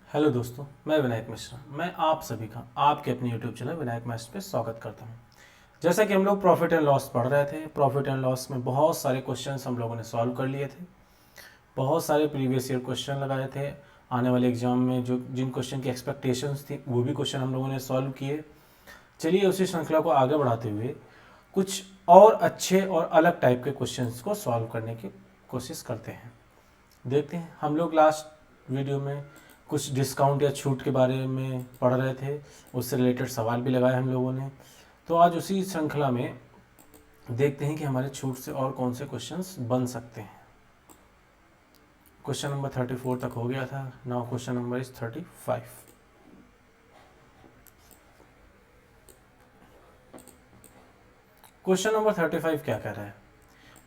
Hello दोस्तों, मैं विनायक मिश्रा। मैं आप सभी का आपके अपने यूट्यूब चैनल विनायक मिश्रा पे स्वागत करता हूं। जैसा कि हम लोग प्रॉफिट एंड लॉस पढ़ रहे थे, प्रॉफिट एंड लॉस में बहुत सारे क्वेश्चंस हम लोगों ने सॉल्व कर लिए थे। बहुत सारे प्रीवियस ईयर क्वेश्चन लगाए थे। आने वाले एग्जाम में जो जिन क्वेश्चन की एक्सपेक्टेशंस थी वो भी क्वेश्चन हम लोगों ने सॉल्व किए। चलिए उसी श्रृंखला को आगे बढ़ाते हुए कुछ और अच्छे और अलग टाइप के क्वेश्चंस को सॉल्व करने की कोशिश करते हैं। देखते हैं, हम लोग लास्ट वीडियो में कुछ डिस्काउंट या छूट के बारे में पढ़ रहे थे, उससे रिलेटेड सवाल भी लगाए हम लोगों ने। तो आज उसी श्रृंखला में देखते हैं कि हमारे छूट से और कौन से क्वेश्चंस बन सकते हैं। क्वेश्चन नंबर 34 तक हो गया था। Now question number is 35। Question number 35 क्या कह रहा है?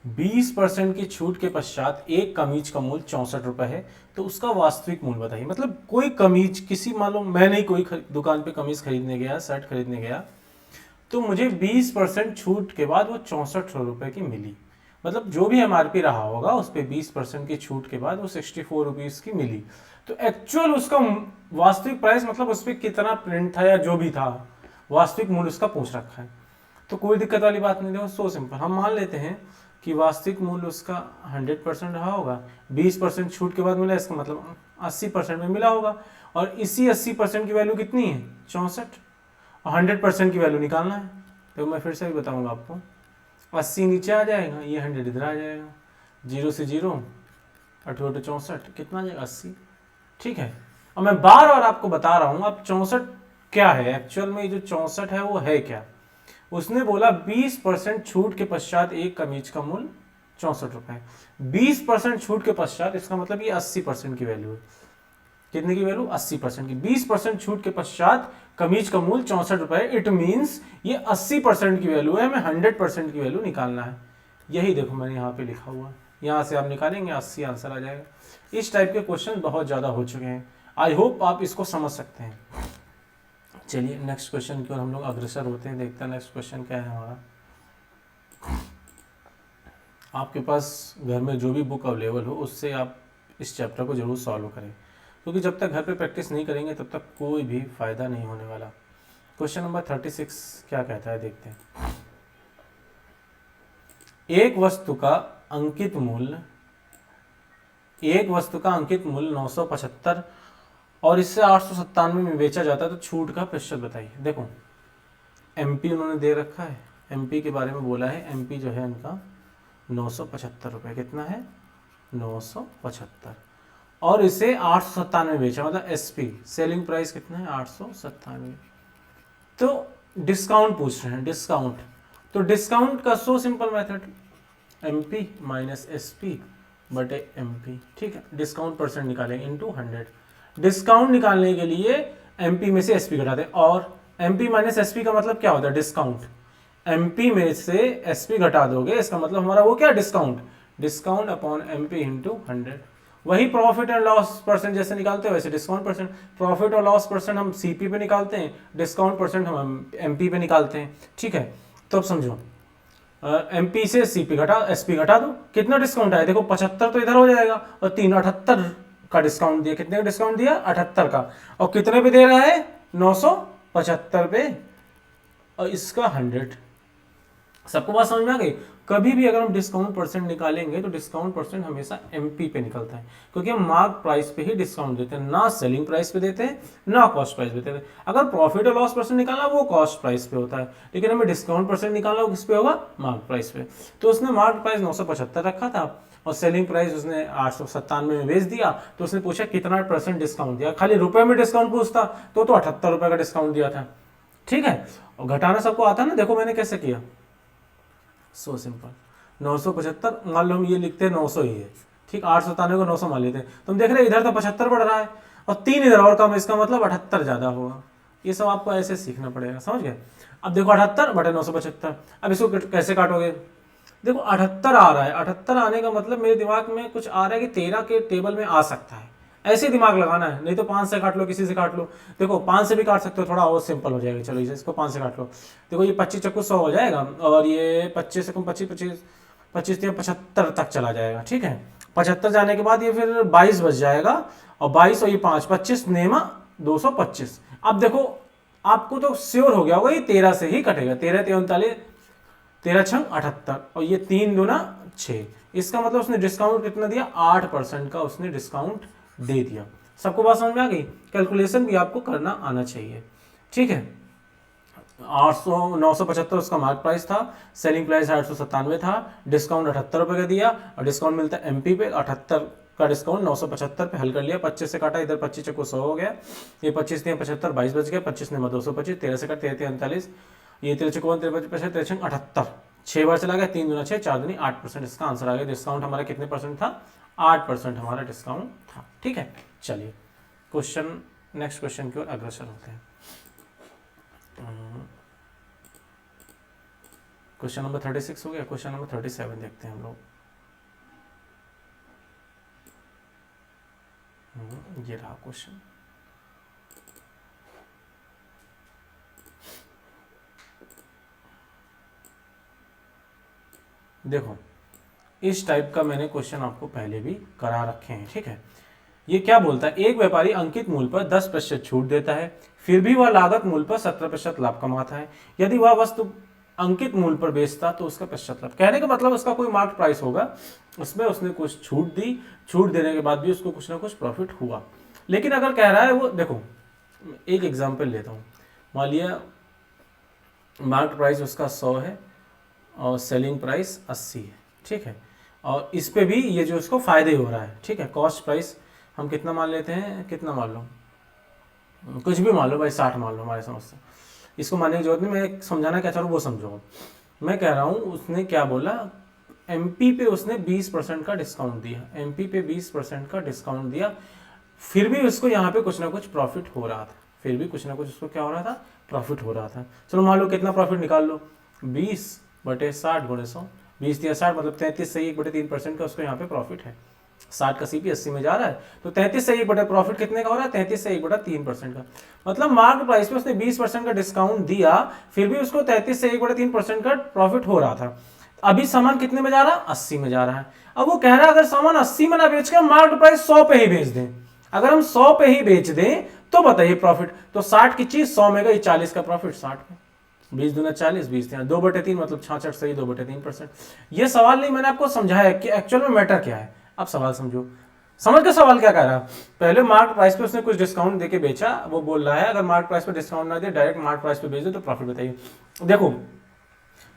20% की छूट के पश्चात एक कमीज का मूल्य 64 रुपए है, तो उसका वास्तविक मूल्य बताइए। मतलब कोई कमीज, किसी मालूम मैं नहीं, कोई दुकान पे कमीज खरीदने गया, शर्ट खरीदने गया, तो मुझे 20% छूट के बाद वो 64 रुपए की मिली। मतलब जो भी MRP रहा होगा उस पर 20% की छूट के बाद वो 64 रुपीज की मिली। तो एक्चुअल उसका वास्तविक प्राइस, मतलब उस पर कितना प्रिंट था या जो भी था, वास्तविक मूल्य उसका पूछ रखा है। तो कोई दिक्कत वाली बात नहीं है, सो सिंपल। हम मान लेते हैं कि वास्तविक मूल्य उसका 100% रहा होगा, 20% छूट के बाद मिला, इसका मतलब 80% में मिला होगा। और इसी 80% की वैल्यू कितनी है? 64। और 100% की वैल्यू निकालना है। तो मैं फिर से भी बताऊंगा आपको, 80 नीचे आ जाएगा, ये 100 इधर आ जाएगा, 0 से 0, 8 8 64, कितना आ जाएगा? 80। ठीक है। और मैं बार बार आपको बता रहा हूं, अब 64 क्या है एक्चुअल में? जो 64 है वो है क्या? उसने बोला 20% छूट के पश्चात एक कमीज का मूल्य 64 रुपए। 20% छूट के पश्चात, इसका मतलब ये 80% की वैल्यू है। कितने की वैल्यू? 80% की। 20% छूट के पश्चात कमीज का मूल्य 64 रुपए। इट मींस ये 80% की वैल्यू है, हमें 100% की वैल्यू निकालना है। यही देखो मैंने यहाँ पे लिखा हुआ है, यहाँ से आप निकालेंगे 80 आंसर आ जाएगा। इस टाइप के क्वेश्चन बहुत ज्यादा हो चुके हैं। आई होप आप इसको समझ सकते हैं। चलिए नेक्स्ट क्वेश्चन की ओर हम लोग अग्रसर होते हैं। देखते हैं नेक्स्ट क्वेश्चन क्या है हमारा। आपके पास घर में जो भी बुक अवेलेबल हो उससे आप इस चैप्टर को जरूर सॉल्व करें, क्योंकि जब तक घर पे प्रैक्टिस नहीं करेंगे तब तक कोई भी फायदा नहीं होने वाला। क्वेश्चन नंबर 36 क्या कहता है, देखते हैं। एक वस्तु का अंकित मूल्य 975 और इससे 897 में बेचा जाता है, तो छूट का प्रतिशत बताइए। देखो MP उन्होंने दे रखा है, MP के बारे में बोला है। MP जो है इनका 975 रुपये। कितना है? 975। और इसे 897 बेचा, मतलब SP सेलिंग प्राइस कितना है? 897। तो डिस्काउंट पूछ रहे हैं, डिस्काउंट। तो डिस्काउंट का so simple method, MP minus SP बटे MP। ठीक है। डिस्काउंट परसेंट निकालेंगे इनटू 100। डिस्काउंट निकालने के लिए MP में से SP घटाते हैं, और MP माइनस SP का मतलब क्या होता है? डिस्काउंट। MP में से SP घटा दोगे, इसका मतलब हमारा वो क्या? Discount. Discount upon MP into 100। वही प्रॉफिट एंड लॉस परसेंट जैसे निकालते हैं वैसे डिस्काउंट परसेंट। प्रॉफिट और लॉस परसेंट हम CP पे निकालते हैं, डिस्काउंट परसेंट हम MP पे निकालते हैं। ठीक है। तो अब समझो, MP से CP घटा, SP घटा दो, कितना डिस्काउंट आया? देखो 75 तो इधर हो जाएगा, और 3 78 का डिस्काउंट दिया। कितने का डिस्काउंट दिया? 78 का। और कितने पे दे रहा है? 975 पे, और इसका 100। सबको बात समझ में आ गई? कभी भी अगर हम डिस्काउंट परसेंट निकालेंगे तो डिस्काउंट परसेंट हमेशा MP पे निकलता है, क्योंकि हम मार्क प्राइस पे ही डिस्काउंट देते हैं, ना सेलिंग प्राइस पे देते हैं, ना कॉस्ट प्राइस पे देते हैं। अगर प्रॉफिट और लॉस परसेंट निकालना वो कॉस्ट प्राइस पे होता है, लेकिन हमें डिस्काउंट परसेंट निकालना किस पे होगा? मार्क प्राइस पे। तो उसने मार्क प्राइस 975 रखा था और सेलिंग प्राइस उसने 897 में बेच दिया। तो उसने पूछा कितना परसेंट डिस्काउंट दिया। खाली रुपए में डिस्काउंट पूछता तो 78 रुपए का डिस्काउंट दिया था। ठीक है। और घटाना सबको आता ना, देखो मैंने कैसे किया, सो सिंपल। 975 मान लो हम ये लिखते हैं 900 ही है। ठीक, 897 को 900 मान लेते हैं। तुम देख रहे इधर तो 75 बढ़ रहा है और 3 इधर और कम है, इसका मतलब 78 ज्यादा होगा। ये सब आपको ऐसे सीखना पड़ेगा, समझ गए? अब देखो 78 बटे 975, अब इसको कैसे काटोगे? देखो 78 आ रहा है, 78 आने का मतलब मेरे दिमाग में कुछ आ रहा है कि 13 के टेबल में आ सकता है। ऐसे दिमाग लगाना है, नहीं तो 5 से काट लो, किसी से काट लो। देखो 5 से भी काट सकते हो, थोड़ा और सिंपल हो जाएगा। चलो इसको 5 से काट लो। देखो ये 25 चक्कू 100 हो जाएगा, और ये 25 से कम 25 25 25 75 तक चला जाएगा। ठीक है। 75 जाने के बाद ये फिर 22 बच जाएगा, और 22 और ये 5, 25 नेमा 225। अब देखो आपको तो श्योर हो गया होगा ये 13 से ही कटेगा, 13 39, 13 छंग 78, और ये 3 दूना 6। इसका मतलब उसने डिस्काउंट कितना दिया, 8% का उसने डिस्काउंट दे दिया। सबको बात समझ में आ गई? कैलकुलेशन भी आपको करना आना चाहिए, ठीक है। 975 उसका मार्क प्राइस था, सेलिंग प्राइस 897 था, डिस्काउंट 78 रुपये का दिया, और डिस्काउंट मिलता है एमपी पे 78 का डिस्काउंट 975 पे हल कर लिया, 25 से काटा, इधर 25 चक्को 100 हो गया, ये 25 ने 75, 22 बच गया, 25 ने 225, 13 से काट 13 39, ये 13 चक्को 53 78, 6 बार चला गया, 3 दूना 6, 4 दूनी 8%, इसका आंसर आ गया। डिस्काउंट हमारा कितने परसेंट था, 8% हमारा डिस्काउंट था, ठीक है। चलिए क्वेश्चन, नेक्स्ट क्वेश्चन की ओर अग्रसर होते हैं। क्वेश्चन नंबर 36 हो गया, क्वेश्चन नंबर 37 देखते हैं हम लोग। ये रहा क्वेश्चन। देखो इस टाइप का मैंने क्वेश्चन आपको पहले भी करा रखे हैं, ठीक है। ये क्या बोलता है, एक व्यापारी अंकित मूल्य पर 10% छूट देता है, फिर भी वह लागत मूल्य पर 17% लाभ कमाता है। यदि वह वस्तु अंकित मूल्य पर बेचता तो उसका प्रतिशत लाभ। कहने का मतलब उसका कोई मार्केट प्राइस होगा, उसमें उसने कुछ छूट दी, छूट देने के बाद भी उसको कुछ ना कुछ प्रॉफिट हुआ। लेकिन अगर कह रहा है वो, देखो एक एग्जांपल लेता हूँ, मान लिया मार्केट प्राइस उसका 100 है और सेलिंग प्राइस 80 है, ठीक है, और इस पे भी ये जो उसको फायदे हो रहा है, ठीक है। कॉस्ट प्राइस हम कितना मान लेते हैं, कितना मान लो, कुछ भी मान लो भाई, 60 मान लो, हमारे समझ से इसको मानने की जरूरत नहीं, मैं समझाना क्या चाह रहा हूँ वो समझो। मैं कह रहा हूँ उसने क्या बोला, एमपी पे उसने 20% का डिस्काउंट दिया, एमपी पे 20% का डिस्काउंट दिया, फिर भी उसको यहाँ पे कुछ ना कुछ प्रॉफिट हो रहा था, फिर भी कुछ ना कुछ उसको क्या हो रहा था, प्रॉफिट हो रहा था। चलो मान लो कितना प्रॉफिट निकाल लो, 20/60 गुणे 100, 20 या 60 मतलब 33 से 1/3% का उसको यहाँ पे प्रॉफिट है। 60 का सीपी 80 में जा रहा है, तो 33 से 1 प्रॉफिट कितने का हो रहा है, 33 से 1/3% का। मतलब मार्केट प्राइस पे उसने 20% का डिस्काउंट दिया, फिर भी उसको 33 से 1/3% का प्रॉफिट हो रहा था। अभी सामान कितने में जा रहा है, 80 में जा रहा है। अब वो कह रहा है अगर सामान 80 में ना बेच के मार्केट प्राइस 100 पे ही बेच दें, अगर हम 100 पे ही बेच दें तो बताइए प्रॉफिट, तो 60 की चीज 100 में गई, 40 का प्रॉफिट 60 में, 20 दूना 40, 20 2/3 मतलब 66 से ही 2/3%। ये सवाल नहीं, मैंने आपको समझाया कि एक्चुअल में मैटर क्या है। अब सवाल समझो, समझ के सवाल क्या कर रहा है, पहले मार्केट प्राइस पे उसने कुछ डिस्काउंट देके बेचा, वो बोल रहा है अगर मार्केट प्राइस पे डिस्काउंट ना दे, डायरेक्ट मार्केट प्राइस पे बेच दे तो प्रॉफिट बताइए। देखो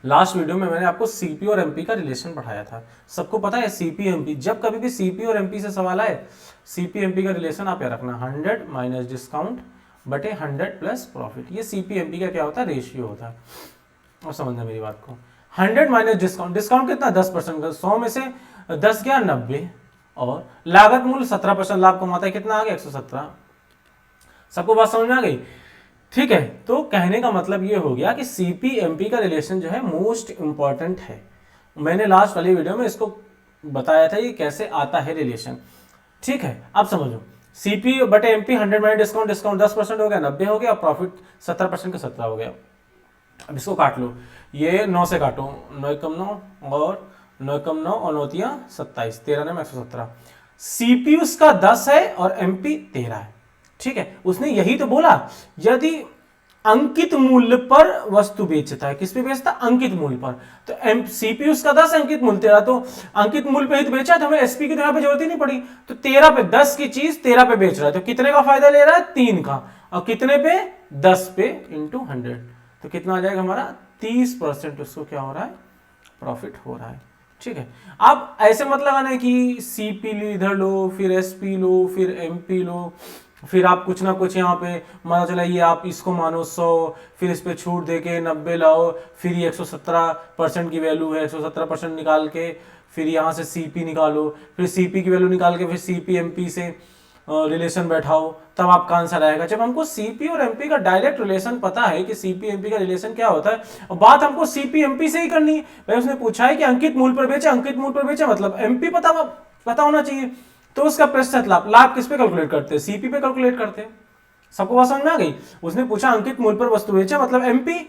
लास्ट वीडियो में मैंने आपको सीपी और एमपी का रिलेशन पढ़ाया था, सबको पता है सीपी एमपी, जब कभी भी सीपी और एमपी से सवाल आए, सीपी एमपी का रिलेशन आप याद रखना, 100 माइनस डिस्काउंट बटे 100 प्लस प्रॉफिट, ये सीपी एमपी का क्या होता है, रेशियो होता है। और समझना मेरी बात को, 100 माइनस डिस्काउंट, डिस्काउंट कितना 10% का, 100 में से 10 गया 90, और लागत मूल्य 17% लाभ कमाता है, कितना आ गया 117। सबको बात समझ में आ गई, ठीक है। तो कहने का मतलब ये हो गया कि सीपी एमपी का रिलेशन जो है मोस्ट इंपॉर्टेंट है। मैंने लास्ट वाली वीडियो में इसको बताया था ये कैसे आता है रिलेशन, ठीक है। अब समझो, सीपी बटे एमपी 100 माइनस डिस्काउंट, डिस्काउंट 10% हो गया, 90 हो गया, प्रॉफिट 17% का 17 हो गया। अब इसको काट लो, ये 9 से काटो, 9 कम 9 और 9 कम 9 और 9 तिया 27, 13 में 117। सीपी उसका 10 है और एमपी 13 है, ठीक है। उसने यही तो बोला, यदि अंकित मूल्य पर वस्तु बेचता है, किस पे बेचता, अंकित मूल्य पर, तो सीपी उसका 10, अंकित मूल्य 13, तो अंकित मूल्य पे ही तो बेचा, तो हमें एसपी की तो यहाँ पे जरूरत ही नहीं पड़ी, तो 13 पे 10 की चीज 13 पे बेच रहा है, तो कितने का फायदा ले रहा है, 3 का, और कितने पे 10 पे इंटू 100, तो कितना आ जाएगा हमारा 30% उसको क्या हो रहा है, प्रॉफिट हो रहा है, ठीक है। अब ऐसे मत लगाना है कि सीपी इधर लो, फिर एसपी लो, फिर एमपी लो, फिर आप कुछ ना कुछ यहाँ पे माना चला ये आप इसको मानो 100, फिर इस पे छूट दे के 90 लाओ, फिर ये 117% की वैल्यू है, 117% निकाल के फिर यहाँ से सीपी निकालो, फिर सीपी की वैल्यू निकाल के फिर सीपी एमपी से रिलेशन बैठाओ, तब आपका आंसर आएगा। जब हमको सीपी और एमपी का डायरेक्ट रिलेशन पता है कि सीपी एमपी का रिलेशन क्या होता है, और बात हमको सीपी एमपी से ही करनी है। भाई उसने पूछा है कि अंकित मूल्य पर बेचे, अंकित मूल्य पर बेचे मतलब एमपी पता होना चाहिए, तो उसका प्रतिशत लाभ, लाभ किस पे कैलकुलेट करते हैं, सीपी पे कैलकुलेट करते हैं। सबको बात समझ में आ गई। उसने पूछा अंकित मूल्य पर वस्तु बेचे मतलब एमपी,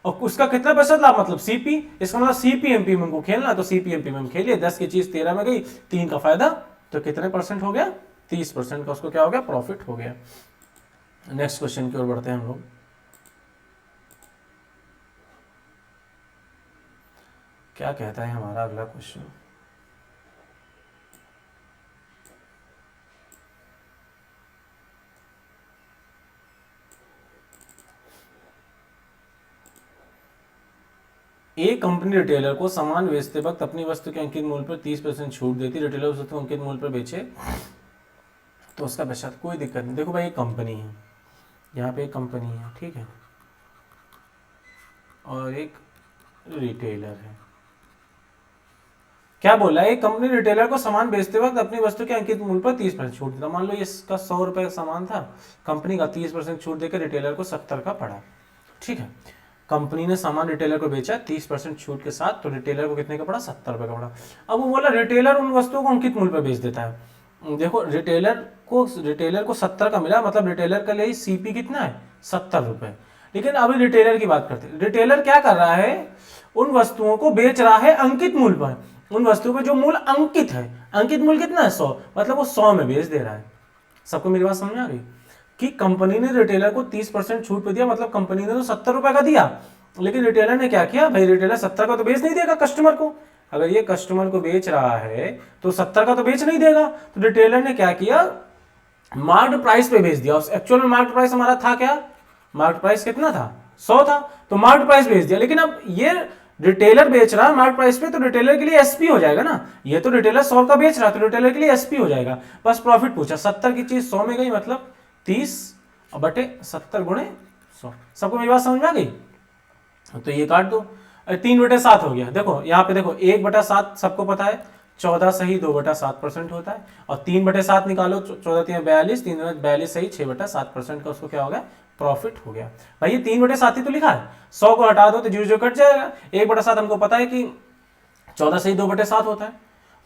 और उसका कितना प्रतिशत लाभ, मतलब सीपी, इसका मतलब सीपीएमपी में हमको खेलना, तो सीपीएमपी में हम खेलिए, 10 की चीज 13 में गई, 3 का फायदा, तो कितने परसेंट हो गया, 30% का उसको क्या हो गया, प्रॉफिट हो गया। नेक्स्ट क्वेश्चन की ओर बढ़ते हैं हम लोग। क्या कहता है हमारा अगला क्वेश्चन, एक कंपनी रिटेलर को सामान बेचते वक्त अपनी वस्तु के अंकित मूल्य पर 30% छूट देती, रिटेलर उस वस्तु अंकित मूल्य पर बेचे तो उसका प्रतिशत, कोई दिक्कत नहीं। देखो भाई एक कंपनी है, यहाँ पे एक कंपनी है, ठीक है, और एक रिटेलर है। क्या बोला है, एक कंपनी रिटेलर को सामान बेचते वक्त अपनी वस्तु के अंकित मूल्य पर 30% छूट देता। मान लो इसका 100 रुपए का सामान था, कंपनी का 30% छूट देकर रिटेलर को 70 का पड़ा, ठीक है। कंपनी ने सामान रिटेलर को बेचा 30% छूट के साथ, तो रिटेलर को कितने का पड़ा, 70 रुपए का पड़ा। अब वो बोला रिटेलर उन वस्तुओं को अंकित मूल्य पर बेच देता है। देखो रिटेलर को 70 का मिला, मतलब रिटेलर का लिए सीपी कितना है, 70 रुपए। लेकिन अभी रिटेलर की बात करते हैं, रिटेलर क्या कर रहा है, उन वस्तुओं को बेच रहा है अंकित मूल्य पर, उन वस्तुओं पे जो मूल्य अंकित है, अंकित मूल्य कितना है, 100, मतलब वो 100 में बेच दे रहा है। सबको मेरी बात समझ आ गई कि कंपनी ने रिटेलर को 30% छूट पे दिया, मतलब कंपनी ने तो 70 रुपए का दिया, लेकिन रिटेलर ने क्या किया, भाई रिटेलर 70 का तो बेच नहीं देगा कस्टमर को, अगर ये कस्टमर को बेच रहा है तो 70 का तो बेच नहीं देगा, तो रिटेलर ने क्या किया, मार्क्ड प्राइस पे बेच दिया। एक्चुअल में मार्क्ड प्राइस हमारा था क्या, मार्क्ड प्राइस कितना था, 100 था, तो मार्क्ड प्राइस बेच दिया। लेकिन अब ये रिटेलर बेच रहा है मार्केट प्राइस पे, तो रिटेलर के लिए एसपी हो जाएगा ना, ये तो रिटेलर 100 का बेच रहा है, तो रिटेलर के लिए एसपी हो जाएगा। बस प्रॉफिट पूछा, 70 की चीज 100 में गई, मतलब 30 बटे 70 गुणे 100। सबको मेरी बात समझ में आ गई, तो ये काट दो, 3/7 हो गया। देखो यहाँ पे देखो 1/7 सबको पता है, 14 सही 2/7% होता है, और 3/7 निकालो, 14 3 42, 3 42 सही 6/7% का उसको क्या हो गया, प्रॉफिट हो गया। भाई ये 3/7 ही तो लिखा है, 100 को हटा दो तो 0 कट जाएगा, 1/7 हमको पता है कि 14 सही 2/7 होता है,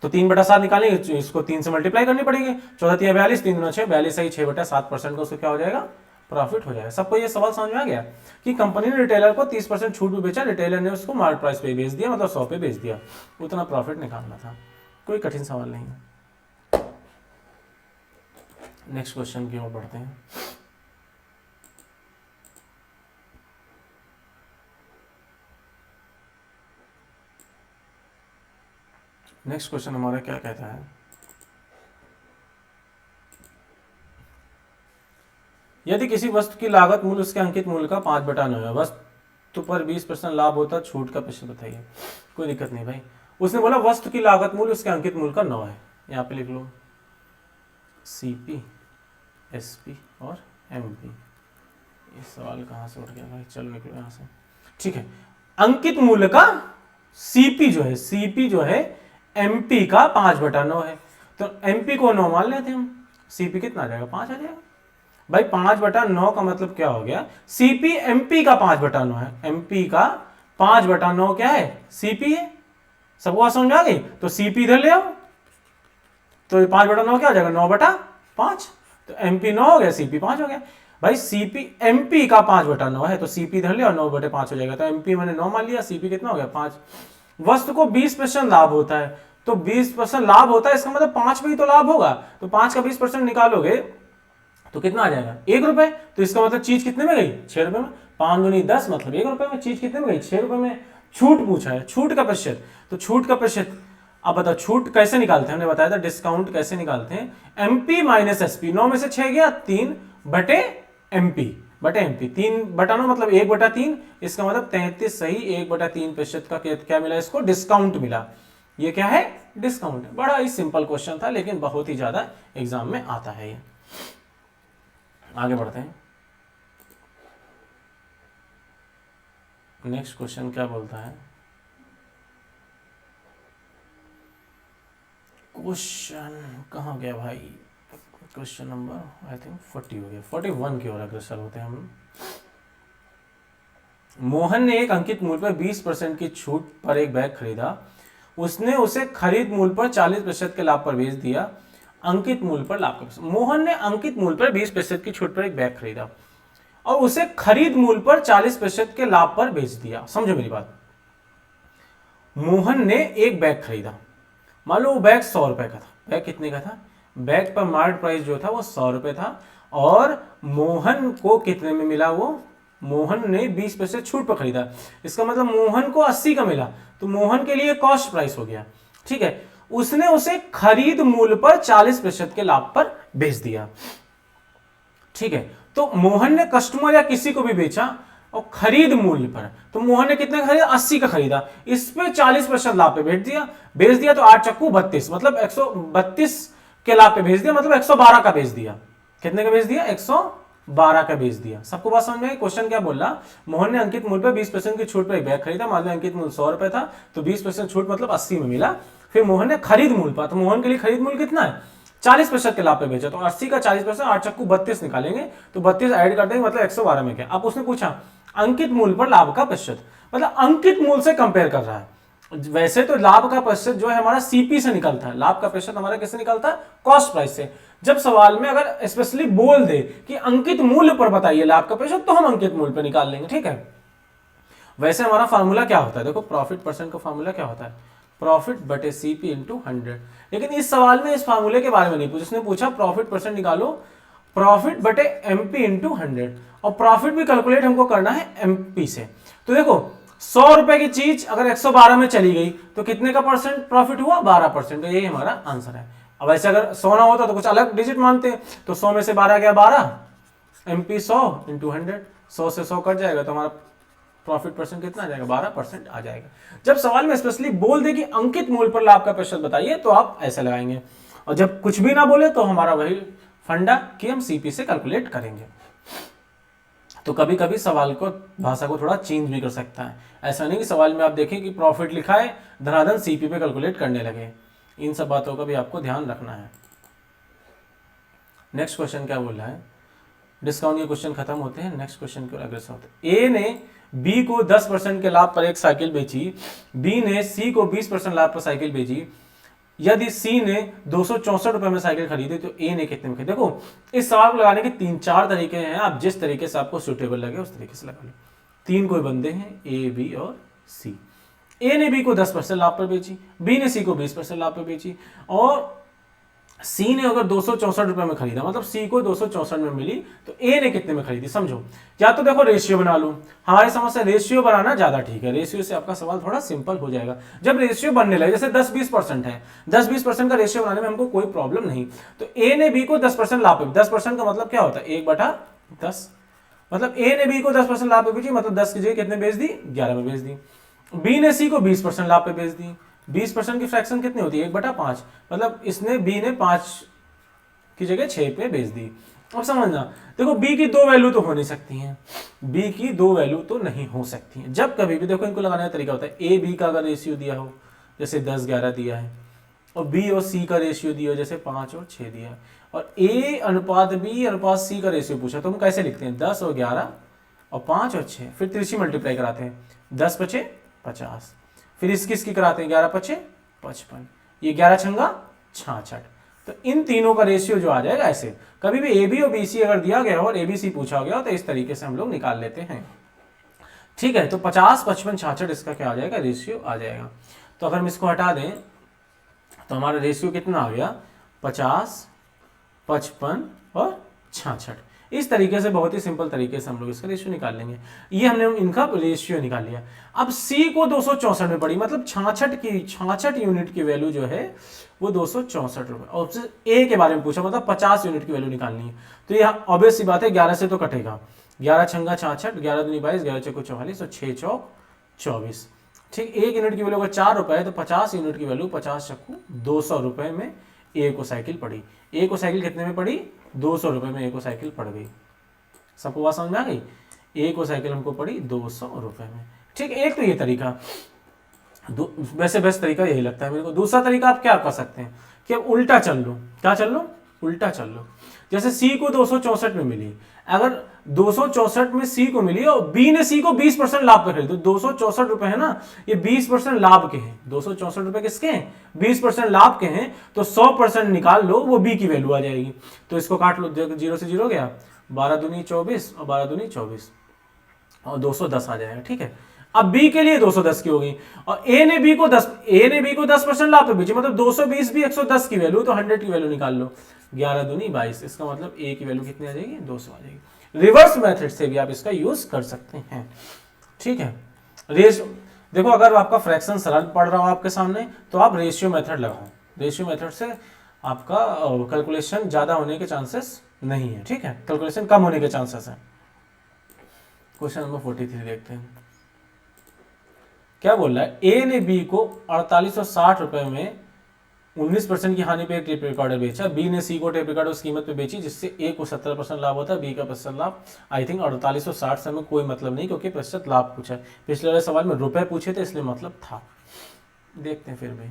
तो 3/7 निकालेंगे, इसको 3 से मल्टीप्लाई करनी पड़ेगी, 14 3 42, 3 9 6 42 सही 6/7% का उसको क्या हो जाएगा, प्रॉफिट हो जाएगा। सबको ये सवाल समझ में आ गया कि कंपनी ने रिटेलर को 30% छूट पे बेचा, रिटेलर ने उसको मार्केट प्राइस पे बेच दिया, मतलब 100 पे बेच दिया, उतना प्रॉफिट निकालना था। कोई कठिन सवाल नहीं है। नेक्स्ट क्वेश्चन की ओर बढ़ते हैं। नेक्स्ट क्वेश्चन हमारा क्या कहता है, यदि किसी वस्तु की लागत मूल्य उसके अंकित मूल्य का 5/9 है, वस्तु पर 20% लाभ होता, छूट का प्रतिशत बताइए। कोई दिक्कत नहीं भाई, उसने बोला वस्तु की लागत मूल्य उसके अंकित मूल्य का 9 है, यहाँ पे लिख लो सीपी, एसपी और एमपी। ये सवाल कहाँ से उठ गया भाई, चलो निकलो यहाँ से, ठीक है। अंकित मूल्य का सीपी जो है, सीपी जो है एमपी का 5/9 है, तो एमपी को 9 मान लेते हैं हम, सीपी कितना आ जाएगा, 5 आ जाएगा। भाई 5/9 का मतलब क्या हो गया, सीपी एमपी का 5/9 है, एमपी का 5/9 क्या है, सीपी है। सबको बात समझ आ गई, तो सीपी इधर ले आओ, तो 5/9 क्या हो जाएगा, 9/5, तो एमपी 9 हो गया, सीपी 5 हो गया। भाई सीपी एमपी का 5/9 है, तो सीपी इधर ले आओ, 9/5 हो जाएगा, तो एमपी मैंने 9 मान लिया, सीपी कितना हो गया, 5। वस्तु को 20% लाभ होता है, तो 20% लाभ होता है, इसका मतलब 5 में ही तो लाभ होगा, तो 5 का 20% निकालोगे तो कितना आ जाएगा, 1 रुपए, तो इसका मतलब चीज कितने में गई, 6 रुपए में, 5 दूनी 10 मतलब 1 रुपए में, चीज कितने में गई, 6 रुपए में। छूट पूछा है, छूट का प्रतिशत, तो छूट का प्रतिशत, अब बताओ छूट कैसे निकालते हैं, हमने बताया था डिस्काउंट कैसे निकालते हैं, एमपी माइनस एसपी, 9 में से 6 गया, 3 बटे एमपी, 3/9 मतलब 1/3, इसका मतलब 33 सही 1/3% का क्या मिला, इसको डिस्काउंट मिला। ये क्या है, डिस्काउंट। बड़ा ही सिंपल क्वेश्चन था, लेकिन बहुत ही ज्यादा एग्जाम में आता है ये। आगे बढ़ते हैं, नेक्स्ट क्वेश्चन क्या बोलता है, क्वेश्चन कहाँ गया भाई, क्वेश्चन नंबर आई थिंक 40 हो गया, 41 की ओर अग्रसर होते हैं हम। मोहन ने एक अंकित मूल्य पर 20% की छूट पर एक बैग खरीदा, उसने उसे खरीद मूल्य पर 40% के लाभ पर बेच दिया, अंकित मूल्य पर लाभ का। मोहन ने अंकित मूल्य पर 20% की छूट पर एक बैग खरीदा, और उसे खरीद मूल्य पर 40% के लाभ पर बेच दिया। समझो मेरी बात, मोहन ने एक बैग खरीदा, मान लो वो बैग 100 रुपए का था। बैग कितने का था? बैग पर मार्केट प्राइस जो था वो 100 रुपए था, और मोहन को कितने में मिला? वो मोहन ने 20% छूट पर खरीदा, इसका मतलब मोहन को 80 का मिला, तो मोहन के लिए कॉस्ट प्राइस हो गया। ठीक है, उसने उसे खरीद मूल्य पर 40% के लाभ पर बेच दिया। ठीक है, तो मोहन ने कस्टमर या किसी को भी बेचा और खरीद मूल्य पर, तो मोहन ने कितने का खरीदा? 80 का खरीदा, इस पे 40% लाभ पे बेच दिया तो 8 चक्कू 32, मतलब 132 के लाभ पे बेच दिया, मतलब 112 का बेच दिया। कितने का बेच दिया? 112 का बेच दिया। सबको बात समझ में आई? क्वेश्चन क्या बोल रहा? मोहन ने अंकित मूल्य पर 20% की छूट पर एक बैग खरीदा, मान लो अंकित मूल्य 100 रुपए था, तो 20% छूट मतलब 80 में मिला। फिर मोहन ने खरीद मूल्य पर, तो मोहन के लिए खरीद मूल्य कितना है? 40% के लाभ पे बेचा, तो 80 का 40%, 8 चक्कू 32 निकालेंगे, तो 32 ऐड कर देंगे, मतलब 112 में क्या। अब उसने पूछा अंकित मूल्य पर लाभ का प्रतिशत, मतलब अंकित मूल्य से कंपेयर कर रहा है। वैसे तो लाभ का प्रतिशत जो है हमारा सीपी से निकलता है, लाभ का प्रतिशत हमारा किससे निकलता है? कॉस्ट प्राइस से। जब सवाल में अगर स्पेशली बोल दे कि अंकित मूल्य पर बताइए लाभ का प्रतिशत, तो हम अंकित मूल्य पर निकाल लेंगे। ठीक है, वैसे हमारा फार्मूला क्या होता है? देखो, प्रॉफिट परसेंट का फार्मूला क्या होता है? प्रॉफिट बटे सीपी इंटू 100। लेकिन इस सवाल में इस फार्मूले के बारे में नहीं पूछा, उसने पूछा प्रॉफिट परसेंट निकालो, प्रॉफिट बटे एमपी इंटू 100, और प्रॉफिट भी कैलकुलेट हमको करना है एमपी से। तो देखो, 100 रुपए की चीज अगर 112 में चली गई तो कितने का परसेंट प्रॉफिट हुआ? 12%। तो यही हमारा आंसर है। अब ऐसे अगर 100 ना होता तो कुछ अलग डिजिट मानते, तो 100 में से 12 गया 12, एमपी 100 इंटू 100, 100 से 100 कट जाएगा, तो हमारा प्रॉफिट परसेंट कितना आ जाएगा? 12% आ जाएगा। जब सवाल में स्पेशली बोल दे कि अंकित मूल्य पर लाभ का प्रतिशत बताइए, तो आप ऐसे लगाएंगे, और जब कुछ भी ना बोले तो हमारा वही फंडा कि हम सीपी से कैलकुलेट करेंगे। तो कभी कभी सवाल को, भाषा को थोड़ा चेंज भी कर सकता है। ऐसा नहीं कि सवाल में आप देखें कि प्रॉफिट लिखा है, धनाधन सीपी पे कैलकुलेट करने लगे। इन सब बातों का भी आपको ध्यान रखना है। नेक्स्ट क्वेश्चन क्या बोल रहा है? डिस्काउंट के क्वेश्चन खत्म होते हैं, नेक्स्ट क्वेश्चन की ओर अग्रसर होते हैं। ए ने बी को 10% के लाभ पर एक साइकिल बेची, बी ने सी को 20% लाभ पर साइकिल बेची। यदि सी ने 264 रुपए में साइकिल खरीदी तो ए ने कितने में खरीदी? देखो, इस सवाल को लगाने के 3-4 तरीके हैं, आप जिस तरीके से आपको सुटेबल लगे उस तरीके से लगा लो। 3 कोई बंदे हैं, ए, बी और सी। ए ने बी को 10% लाभ पर बेची, बी ने सी को 20% लाभ पर बेची, और सी ने अगर 264 रुपए में खरीदा, मतलब सी को 264 में मिली, तो ए ने कितने में खरीदी? समझो, या तो देखो रेशियो बना लो, हमारी समझ से रेशियो बनाना ज्यादा ठीक है, रेशियो से आपका सवाल थोड़ा सिंपल हो जाएगा। जब रेशियो बनने लगे, जैसे 10-20% है, 10-20% का रेशियो बनाने में हमको कोई प्रॉब्लम नहीं। तो ए ने बी को 10% लाभ पे, 10% का मतलब क्या होता है? 1/10, मतलब ए ने बी को 10% लाभ पे बेची, मतलब 10 की जगह कितने बेच दी? 11 में बेच दी। बी ने सी को 20% लाभ पे बेच दी, 20% की फ्रैक्शन कितनी होती है? 1/5, मतलब इसने बी ने 5 की जगह 6 पे बेच दी। अब समझना, देखो बी की 2 वैल्यू तो हो नहीं सकती हैं, बी की 2 वैल्यू तो नहीं हो सकती हैं। जब कभी भी देखो, इनको लगाने का तरीका होता है, ए बी का अगर रेशियो दिया हो, जैसे 10-11 दिया है, और बी और सी का रेशियो दिया हो, जैसे 5 और 6 दिया है, और ए अनुपात बी अनुपात सी का रेशियो पूछा, तो हम कैसे लिखते हैं? 10 और 11 और 5 और 6, फिर तिरछी मल्टीप्लाई कराते हैं, 10×5 = 50, फिर इसकी कराते हैं, 11×5 = 55, ये 11×6 = 66। तो इन तीनों का रेशियो जो आ जाएगा ऐसे, कभी भी ए बी और बी सी अगर दिया गया हो और ए बी सी पूछा गया हो, तो इस तरीके से हम लोग निकाल लेते हैं। ठीक है, तो 50, 55, 66 इसका क्या आ जाएगा? रेशियो आ जाएगा। तो अगर हम इसको हटा दें तो हमारा रेशियो कितना आ गया? 50, 55 और 66। इस तरीके से, बहुत ही सिंपल तरीके से हम लोग इसका रेशियो निकाल लेंगे। ये हमने इनका रेशियो निकाल लिया। अब सी को 264 में पड़ी, मतलब 66 यूनिट की वैल्यू जो है वो 264 रुपए, और उससे ए के बारे में पूछा, मतलब 50 यूनिट की वैल्यू निकालनी है। तो ये ऑब्वियस सी बात है, 11 से तो कटेगा, 11×6 = 66, 11×2 = 22, 11×4 = 44, और 6×4 = 24। ठीक, 1 यूनिट की वैल्यू अगर 4 रुपए है, तो 50 यूनिट की वैल्यू 50×4 = 200 रुपए में ए को साइकिल पड़ी। ए को साइकिल कितने में पड़ी? 200 रुपए में ए को साइकिल पड़ गई। सबको बात समझ में आ गई? ए को साइकिल हमको पड़ी 200 रुपए में। ठीक, एक तो ये तरीका, वैसे बेस्ट तरीका यही लगता है मेरे को। दूसरा तरीका आप क्या कर सकते हैं कि अब उल्टा चल लो। क्या चल लो? उल्टा चल लो। जैसे सी को 264 में मिली, अगर 264 में सी को मिली और बी ने सी को 20% लाभ पे खरीदो, 264 रुपए है ना, ये 20% लाभ के हैं, 264 रुपए किसके हैं, 20% लाभ के हैं, तो 100% निकाल लो, वो बी की वैल्यू आ जाएगी। तो इसको काट लो, 0 से 0 गया, 12 दूनी 24 और 12 दूनी 24 और 210 आ जाएगा। ठीक है, अब बी के लिए 210 की होगी और ए ने बी को 10% लाभ पे बेची, मतलब 220 भी 110 की वैल्यू, तो 100 की वैल्यू निकाल लो, 11 दूनी 22, इसका मतलब ए की वैल्यू कितनी आ जाएगी, 200 आ जाएगी। रिवर्स मेथड से भी आप इसका यूज कर सकते हैं। ठीक है, देखो अगर आपका फ्रैक्शन सरल पड़ रहा हो आपके सामने तो आप रेशियो मेथड लगाओ, रेशियो मेथड से आपका कैलकुलेशन ज्यादा होने के चांसेस नहीं है। ठीक है, कैलकुलेशन कम होने के चांसेस है। क्वेश्चन नंबर 43 देखते हैं, क्या बोल रहा है, ए ने बी को 4860 रुपए में 19% की हानि पे एक टेप रिकॉर्डर बेचा, बी ने सी को टेप रिकॉर्डर उस कीमत पे बेची जिससे ए को 17% लाभ होता है, बी का प्रतिशत लाभ। आई थिंक 4860 से हमें कोई मतलब नहीं, क्योंकि प्रतिशत लाभ पूछा है, पिछले वाले सवाल में रुपए पूछे थे इसलिए मतलब था। देखते हैं फिर भी,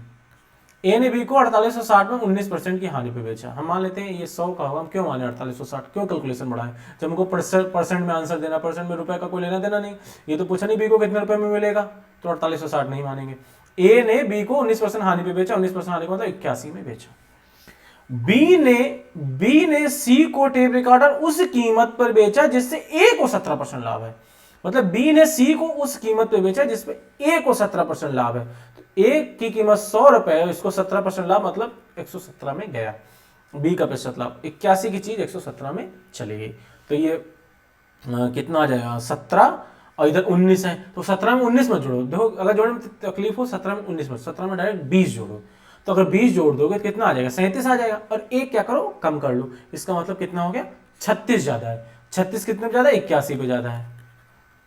ए ने बी को 4860 में 19% की हानि पे बेचा, हम मान लेते हैं ये 100 का होगा, हम क्यों माने 4860, क्यों कैलकुलेशन बढ़ाएं, जब हमको परसेंट में आंसर देना, परसेंट में रुपए का कोई लेना देना नहीं, ये तो पूछा नहीं बी को कितने रुपए में मिलेगा, तो 4860 नहीं मानेंगे। ए ने बी को 19% हानि पे बेचा, 19% हानि का मतलब 81 में बेचा। बी ने सी को टेप रिकॉर्डर उस कीमत पर बेचा जिससे ए को 17% लाभ है, मतलब बी ने सी को उस कीमत पे बेचा जिसपे ए को 17% लाभ है, तो ए की कीमत 100 रुपए है, इसको 17% लाभ मतलब 117 में गया, बी का प्रतिशत लाभ 81 की चीज 117 में चली गई, तो ये कितना आ जाएगा 17 और इधर 19 है, तो 17 में 19 मत जोड़ो, देखो अगर जोड़ने में तकलीफ हो 17 में 19 मत, 17 में डायरेक्ट 20 जोड़ो, तो अगर 20 जोड़ दोगे तो कितना आ जाएगा 37 आ जाएगा, और एक क्या करो कम कर लो, इसका मतलब कितना हो गया 36 ज्यादा है, 36 कितने पे ज्यादा है 81 पे ज्यादा है,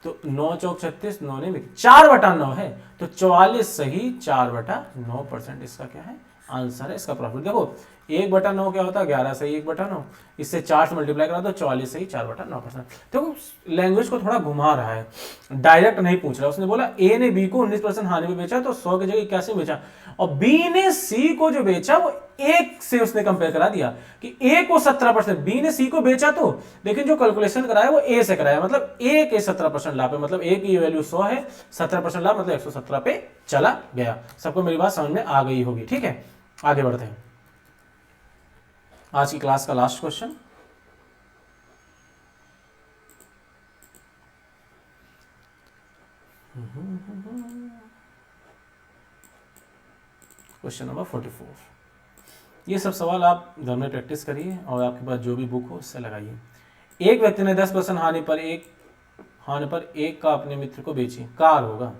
तो 9 चौक 36, 9 ने 4/9 है, तो 44 सही 4/9% इसका क्या है आंसर है, इसका प्रॉफिट। देखो 1/9 क्या होता है 11 सही 1/9, इससे 4 से मल्टीप्लाई करा दो 44 सही 4/9%। देखो लैंग्वेज को थोड़ा घुमा रहा है, डायरेक्ट नहीं पूछ रहा, उसने बोला ए ने बी को 19% हानि में बेचा तो 100 की जगह 81 बेचा, और बी ने सी को जो बेचा वो एक से उसने कंपेयर करा दिया कि ए को 17%, बी ने सी को बेचा तो, लेकिन जो कैलकुलेशन कराया वो ए से कराया, मतलब ए के 17% लाभ है, मतलब ए की वैल्यू 100 है, 17% लाभ मतलब 117 पे चला गया। सबको मेरी बात समझ में आ गई होगी। ठीक है, आगे बढ़ते हैं, आज की क्लास का लास्ट क्वेश्चन, क्वेश्चन नंबर 44। ये सब सवाल आप घर में प्रैक्टिस करिए और आपके पास जो भी बुक हो उससे लगाइए। एक व्यक्ति ने 10% हानि पर एक का अपने मित्र को बेची, कार होगा,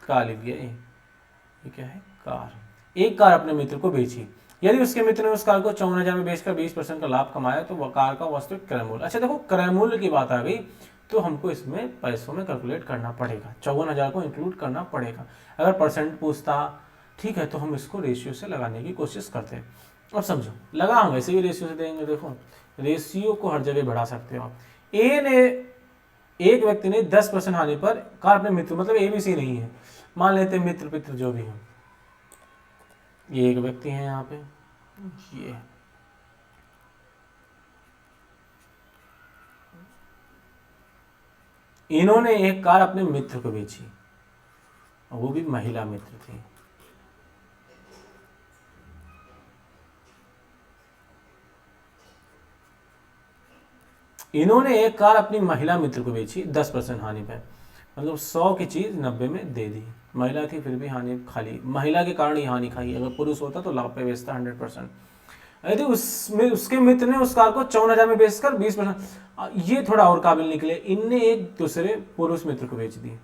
कार लिख दिया, ये क्या है कार, एक कार अपने मित्र को बेची, यदि उसके मित्र ने उस कार को 54,000 में बेचकर 20% का लाभ कमाया तो वह कार का वास्तविक क्रय मूल्य। अच्छा देखो क्रय मूल्य की बात आ गई तो हमको इसमें पैसों में कैलकुलेट करना पड़ेगा, 54,000 को इंक्लूड करना पड़ेगा, अगर परसेंट पूछता ठीक है तो हम इसको रेशियो से लगाने की कोशिश करते हैं। अब समझो लगा हम वैसे भी रेशियो से देंगे, देखो रेशियो को हर जगह बढ़ा सकते हो। एक व्यक्ति ने 10% हानि पर कार अपने मित्र, मतलब ABC नहीं है, मान लेते हैं मित्र पित्र जो भी हो, ये एक व्यक्ति है यहाँ पे, ये इन्होंने एक कार अपने मित्र को बेची, वो भी महिला मित्र थी, इन्होंने एक कार अपनी महिला मित्र को बेची 10% हानि पे, मतलब 100 की चीज 90 में दे दी, महिला थी फिर भी हानि खाली, महिला के कारण ही हानि खाई, अगर पुरुष होता तो लाभ पे बेचता 100%। यदि उसके मित्र ने उस कार को 54,000 में बेचकर 20%, ये थोड़ा और काबिल निकले, इनने एक दूसरे पुरुष मित्र को बेच दी,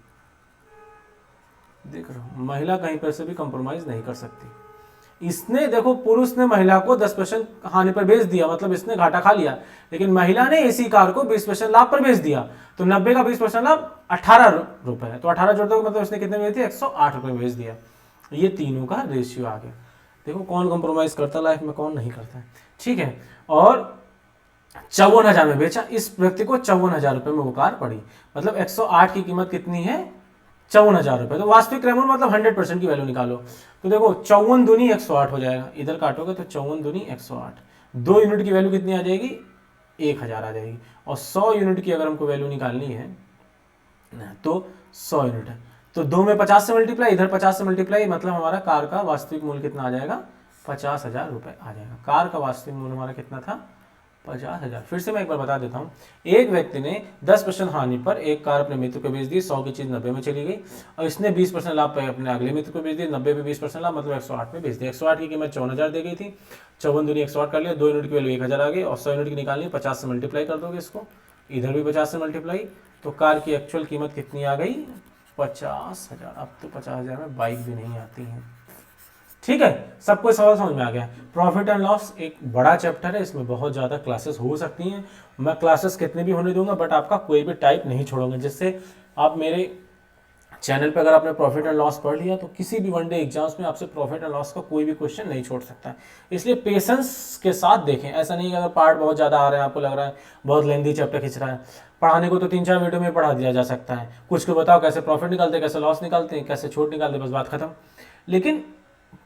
देख रहे हो महिला कहीं पर से भी कंप्रोमाइज नहीं कर सकती, इसने देखो पुरुष ने महिला को 10% हानि पर बेच दिया, मतलब इसने घाटा खा लिया, लेकिन महिला ने इसी कार को 20% लाभ पर बेच दिया, तो 90 का 20% लाभ 18 रुपए है, तो 18 जोड़ दो मतलब इसने कितने में बेची 108 रुपए में बेच दिया। ये तीनों का रेशियो आ गया, देखो कौन कंप्रोमाइज करता लाइफ में कौन नहीं करता है। ठीक है, और 54,000 में बेचा, इस व्यक्ति को 54,000 रुपए में वो कार पड़ी, मतलब 108 की कीमत कितनी है 54,000 रुपए, तो वास्तविक क्रय मूल्य मतलब 100% की वैल्यू निकालो, तो देखो 54 दूनी 108 हो जाएगा, इधर काटोगे तो 54 दूनी 108, 2 यूनिट की वैल्यू कितनी आ जाएगी, 1000 आ जाएगी। और 100 यूनिट की अगर हमको वैल्यू निकालनी है तो 100 यूनिट है, तो 2 में 50 से मल्टीप्लाई, इधर 50 से मल्टीप्लाई, मतलब हमारा कार का वास्तविक मूल्य कितना आ जाएगा, 50,000 रुपये आ जाएगा। कार का वास्तविक मूल्य हमारा कितना था, 50,000। फिर से मैं एक बार बता देता हूँ, एक व्यक्ति ने 10% हानि पर एक कार अपने मित्र को बेच दी, 100 की चीज़ 90 में चली गई, और इसने 20% लाभ पर अपने अगले मित्र को बेच दी, 90 पे 20% लाभ, मतलब 108 में बेच दिया। 108 की कीमत 54,000 दी गई थी, 54 दूनी 108 कर लिया, 2 यूनिट की वैल्यू 1000 आ गई, और 100 यूनिट की निकालनी, 50 से मल्टीप्लाई कर दोगे इसको, इधर भी 50 से मल्टीप्लाई, तो कार की एक्चुअल कीमत कितनी आ गई, 50,000। अब तो 50,000 में बाइक भी नहीं आती है। ठीक है, सबको सवाल समझ में आ गया। प्रॉफिट एंड लॉस एक बड़ा चैप्टर है, इसमें बहुत ज़्यादा क्लासेस हो सकती हैं, मैं क्लासेस कितने भी होने दूंगा, बट आपका कोई भी टाइप नहीं छोड़ूंगा। जिससे आप मेरे चैनल पे अगर आपने प्रॉफिट एंड लॉस पढ़ लिया तो किसी भी वनडे एग्जाम्स में आपसे प्रॉफिट एंड लॉस का कोई भी क्वेश्चन नहीं छोड़ सकता है। इसलिए पेशेंस के साथ देखें, ऐसा नहीं कि अगर पार्ट बहुत ज़्यादा आ रहा है, आपको लग रहा है बहुत लेंदी चैप्टर खींच रहा है, पढ़ाने को तो 3-4 वीडियो में पढ़ा दिया जा सकता है, कुछ को बताओ कैसे प्रॉफिट निकालते, कैसे लॉस निकालते हैं, कैसे छूट निकालते, बस बात खत्म। लेकिन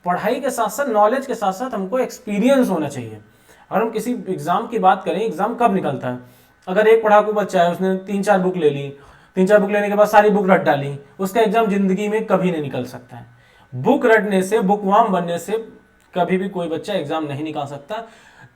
पढ़ाई के साथ साथ, नॉलेज के साथ साथ हमको एक्सपीरियंस होना चाहिए। अगर हम किसी एग्जाम की बात करें, एग्जाम कब निकलता है, अगर एक पढ़ाकू बच्चा है, उसने 3-4 बुक ले ली, 3-4 बुक लेने के बाद सारी बुक रट डाली, उसका एग्जाम जिंदगी में कभी नहीं निकल सकता है। बुक रटने से, बुकवाम बनने से कभी भी कोई बच्चा एग्जाम नहीं निकाल सकता,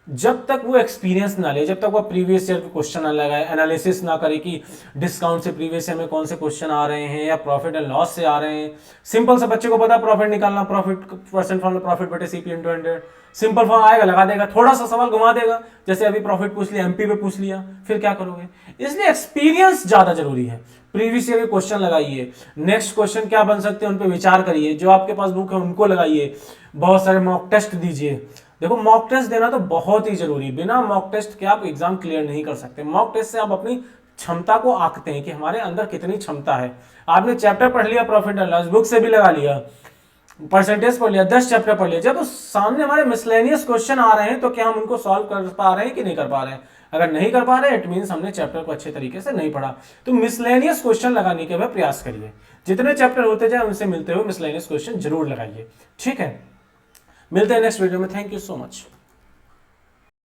जब तक वो एक्सपीरियंस ना ले, जब तक वो प्रीवियस ईयर के क्वेश्चन ना लगाए, एनालिसिस ना करे कि डिस्काउंट से प्रीवियस ईयर में कौन से क्वेश्चन आ रहे हैं या प्रॉफिट एंड लॉस से आ रहे हैं। सिंपल से बच्चे को पता प्रॉफिट निकालना, प्रॉफिट परसेंट फॉर्मूला प्रॉफिट बटे CP × 100, सिंपल फॉर्म आएगा, लगा देगा, थोड़ा सा सवाल घुमा देगा, जैसे अभी प्रॉफिट पूछ लिया, MP पे पूछ लिया, फिर क्या करोगे। इसलिए एक्सपीरियंस ज्यादा जरूरी है। प्रीवियस ईयर के क्वेश्चन लगाइए, नेक्स्ट क्वेश्चन क्या बन सकते हैं उन पर विचार करिए, जो आपके पास बुक है उनको लगाइए, बहुत सारे मॉक टेस्ट दीजिए। देखो मॉक टेस्ट देना तो बहुत ही जरूरी, बिना मॉक टेस्ट के आप एग्जाम क्लियर नहीं कर सकते। मॉक टेस्ट से आप अपनी क्षमता को आंकते हैं कि हमारे अंदर कितनी क्षमता है। आपने चैप्टर पढ़ लिया प्रॉफिट एंड लॉस, बुक से भी लगा लिया, परसेंटेज पढ़ लिया, 10 चैप्टर पढ़ लिया, जब सामने हमारे मिसलेनियस क्वेश्चन आ रहे हैं तो क्या हम उनको सॉल्व कर पा रहे हैं कि नहीं कर पा रहे हैं। अगर नहीं कर पा रहे हैं, इट मींस हमने चैप्टर को अच्छे तरीके से नहीं पढ़ा। तो मिसलेनियस क्वेश्चन लगाने के बाद प्रयास करिए, जितने चैप्टर होते जाए उनसे मिलते हुए मिसलेनियस क्वेश्चन जरूर लगाइए। ठीक है, मिलते हैं नेक्स्ट वीडियो में। Thank you so much.